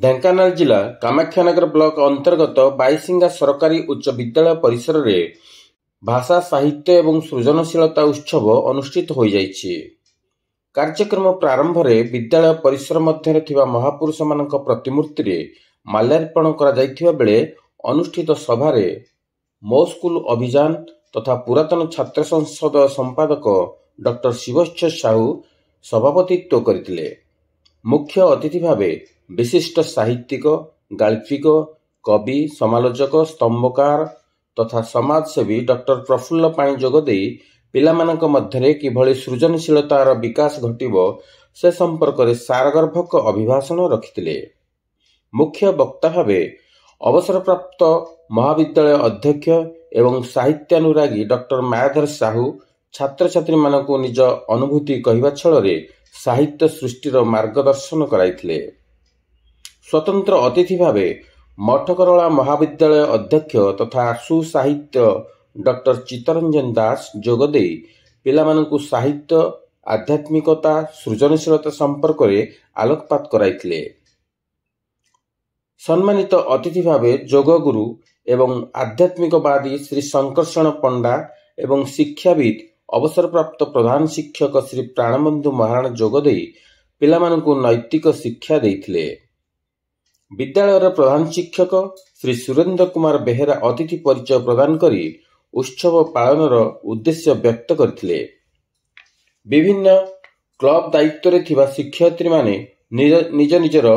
ଢେଙ୍କାନାଳ ଜିଲ୍ଲା କାମାକ୍ଷାନଗର ବ୍ଲକ ଅନ୍ତର୍ଗତ ବାଇସିଙ୍ଗା ସରକାରୀ ଉଚ୍ଚ ବିଦ୍ୟାଳୟ ପରିସରରେ ଭାଷା ସାହିତ୍ୟ ଏବଂ ସୃଜନଶୀଳତା ଉତ୍ସବ ଅନୁଷ୍ଠିତ ହୋଇଯାଇଛି। କାର୍ଯ୍ୟକ୍ରମ ପ୍ରାରମ୍ଭରେ ବିଦ୍ୟାଳୟ ପରିସର ମଧ୍ୟରେ ଥିବା ମହାପୁରୁଷମାନଙ୍କ ପ୍ରତିମୂର୍ତ୍ତିରେ ମାଲ୍ୟାର୍ପଣ କରାଯାଇଥିବା ବେଳେ ଅନୁଷ୍ଠିତ ସଭାରେ ମୋ ସ୍କୁଲ ଅଭିଯାନ ତଥା ପୁରାତନ ଛାତ୍ର ସଂସଦ ସମ୍ପାଦକ ଡକ୍ଟର ଶିବଚ୍ଛେଦ ସାହୁ ସଭାପତିତ୍ୱ କରିଥିଲେ। ମୁଖ୍ୟ ଅତିଥି ଭାବେ ବିଶିଷ୍ଟ ସାହିତ୍ୟିକ, ଗାଳ୍ପିକ, କବି, ସମାଲୋଚକ, ସ୍ତମ୍ଭକାର ତଥା ସମାଜସେବୀ ଡକ୍ଟର ପ୍ରଫୁଲ୍ଲ ପାଣି ଯୋଗଦେଇ ପିଲାମାନଙ୍କ ମଧ୍ୟରେ କିଭଳି ସୃଜନଶୀଳତାର ବିକାଶ ଘଟିବ ସେ ସମ୍ପର୍କରେ ସାରଗର୍ଭକ ଅଭିଭାଷଣ ରଖିଥିଲେ। ମୁଖ୍ୟ ବକ୍ତା ଭାବେ ଅବସରପ୍ରାପ୍ତ ମହାବିଦ୍ୟାଳୟ ଅଧ୍ୟକ୍ଷ ଏବଂ ସାହିତ୍ୟାନୁରାଗୀ ଡକ୍ଟର ମାୟାଧର ସାହୁ ଛାତ୍ରଛାତ୍ରୀମାନଙ୍କୁ ନିଜ ଅନୁଭୂତି କହିବା ଛଳରେ ସାହିତ୍ୟ ସୃଷ୍ଟିର ମାର୍ଗଦର୍ଶନ କରାଇଥିଲେ। ସ୍ୱତନ୍ତ୍ର ଅତିଥି ଭାବେ ମଠକରଳା ମହାବିଦ୍ୟାଳୟ ଅଧ୍ୟକ୍ଷ ତଥା ସୁସାହିତ୍ୟ ଡକ୍ଟର ଚିତ୍ତରଞ୍ଜନ ଦାସ ଯୋଗଦେଇ ପିଲାମାନଙ୍କୁ ସାହିତ୍ୟ, ଆଧ୍ୟାତ୍ମିକତା, ସୃଜନଶୀଳତା ସମ୍ପର୍କରେ ଆଲୋକପାତ କରାଇଥିଲେ। ସମ୍ମାନିତ ଅତିଥି ଭାବେ ଯୋଗଗୁରୁ ଏବଂ ଆଧ୍ୟାତ୍ମିକବାଦୀ ଶ୍ରୀ ଶଙ୍କର୍ଷଣ ପଣ୍ଡା ଏବଂ ଶିକ୍ଷାବିତ୍ ଅବସରପ୍ରାପ୍ତ ପ୍ରଧାନ ଶିକ୍ଷକ ଶ୍ରୀ ପ୍ରାଣବନ୍ଧୁ ମହାରଣା ଯୋଗଦେଇ ପିଲାମାନଙ୍କୁ ନୈତିକ ଶିକ୍ଷା ଦେଇଥିଲେ। ବିଦ୍ୟାଳୟର ପ୍ରଧାନ ଶିକ୍ଷକ ଶ୍ରୀ ସୁରେନ୍ଦ୍ର କୁମାର ବେହେରା ଅତିଥି ପରିଚୟ ପ୍ରଦାନ କରି ଉତ୍ସବ ପାଳନର ଉଦ୍ଦେଶ୍ୟ ବ୍ୟକ୍ତ କରିଥିଲେ। ବିଭିନ୍ନ କ୍ଲବ ଦାୟିତ୍ୱରେ ଥିବା ଶିକ୍ଷୟିତ୍ରୀମାନେ ନିଜ ନିଜର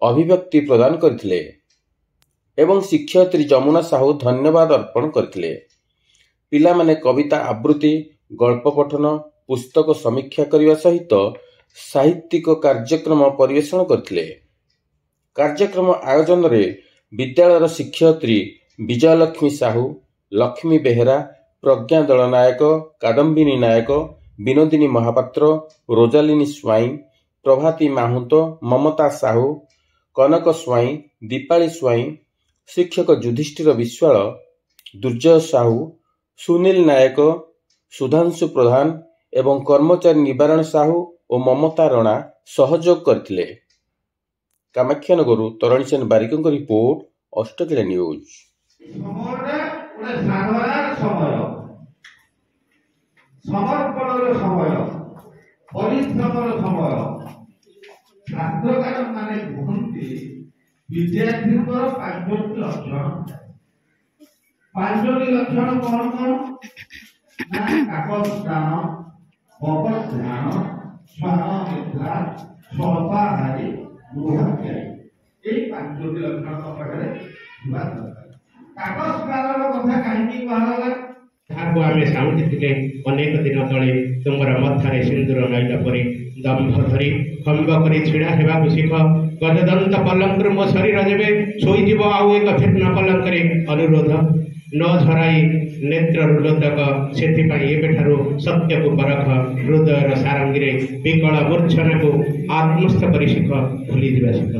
ଅଭିବ୍ୟକ୍ତି ପ୍ରଦାନ କରିଥିଲେ ଏବଂ ଶିକ୍ଷୟିତ୍ରୀ ଯମୁନା ସାହୁ ଧନ୍ୟବାଦ ଅର୍ପଣ କରିଥିଲେ। ପିଲାମାନେ କବିତା ଆବୃତ୍ତି, ଗଳ୍ପ ପଠନ, ପୁସ୍ତକ ସମୀକ୍ଷା କରିବା ସହିତ ସାହିତ୍ୟିକ କାର୍ଯ୍ୟକ୍ରମ ପରିବେଷଣ କରିଥିଲେ। କାର୍ଯ୍ୟକ୍ରମ ଆୟୋଜନରେ ବିଦ୍ୟାଳୟର ଶିକ୍ଷୟିତ୍ରୀ ବିଜୟଲକ୍ଷ୍ମୀ ସାହୁ, ଲକ୍ଷ୍ମୀ ବେହେରା, ପ୍ରଜ୍ଞା ଦଳନାୟକ, କାଦମ୍ବିନୀ ନାୟକ, ବିନୋଦିନୀ ମହାପାତ୍ର, ରୋଜାଲିନୀ ସ୍ୱାଇଁ, ପ୍ରଭାତୀ ମାହୁତ, ମମତା ସାହୁ, କନକ ସ୍ୱାଇଁ, ଦୀପାଳି ସ୍ୱାଇଁ, ଶିକ୍ଷକ ଯୁଧିଷ୍ଠିର ବିଶ୍ୱାଳ, ଦୁର୍ଜୟ ସାହୁ, ସୁନୀଲ ନାୟକ, ସୁଧାଂଶୁ ପ୍ରଧାନ ଏବଂ କର୍ମଚାରୀ ନିବାରଣ ସାହୁ ଓ ମମତା ରଣା ସହଯୋଗ କରିଥିଲେ। କାମାକ୍ଷାନଗରରୁ ତରଣୀ ସେନ ବାରିକଙ୍କ ରିପୋର୍ଟ, ଅଷ୍ଟକିଳା ନ୍ୟୁଜ। ସମର୍ପଣର ସମୟ, ପରିଶ୍ରମର ସମୟ। ଛାତ୍ରକାର ମାନେ କୁହନ୍ତି ବିଦ୍ୟାର୍ଥୀଙ୍କର ପାଞ୍ଚଟି ଲକ୍ଷଣ। ପାଞ୍ଚଟି ଲକ୍ଷଣ କଣ କଣ? ନା କାକସ୍ଥାନ, ଅବଧ୍ୟାନ, ସ୍ୱାନ ନିଦ୍ରା, ସ୍ୱଳ୍ପାହାରୀ, ଗୃହାଧ୍ୟାୟୀ। ଏଇ ପାଞ୍ଚଟି ଲକ୍ଷଣ ପାଖରେ ଥିବା ଦରକାର। କାକସ୍ଥାନର କଥା କାହିଁକି କୁହାଗଲା? ଯାହାକୁ ଆମେ ସାଉଁଟିଥିଲେ ଅନେକ ଦିନ ତଳେ, ତୁମର ମଥାରେ ସିନ୍ଦୁର ନାଇଲା ପରି ଦମ୍ଭ ଧରି ଖମ୍ବ କରି ଛିଡ଼ା ହେବାକୁ ଶିଖ। ଗଜଦନ୍ତ ପଲଙ୍କରୁ ମୋ ଶରୀର ଯେବେ ଶୋଇଯିବ ଆଉ ଏକ ଭିନ୍ନ ପଲଙ୍କରେ ଅନୁରୋଧ ନ ଝରାଇ ନେତ୍ରରୁ ଲୋତକ। ସେଥିପାଇଁ ଏବେଠାରୁ ସତ୍ୟକୁ ପରଖ, ହୃଦୟର ସାରଙ୍ଗୀରେ ବିକଳ ମୂର୍ଚ୍ଛନାକୁ ଆତ୍ମସ୍ଥ କରି ଶିଖ, ଭୁଲିଯିବା ଶିଖ।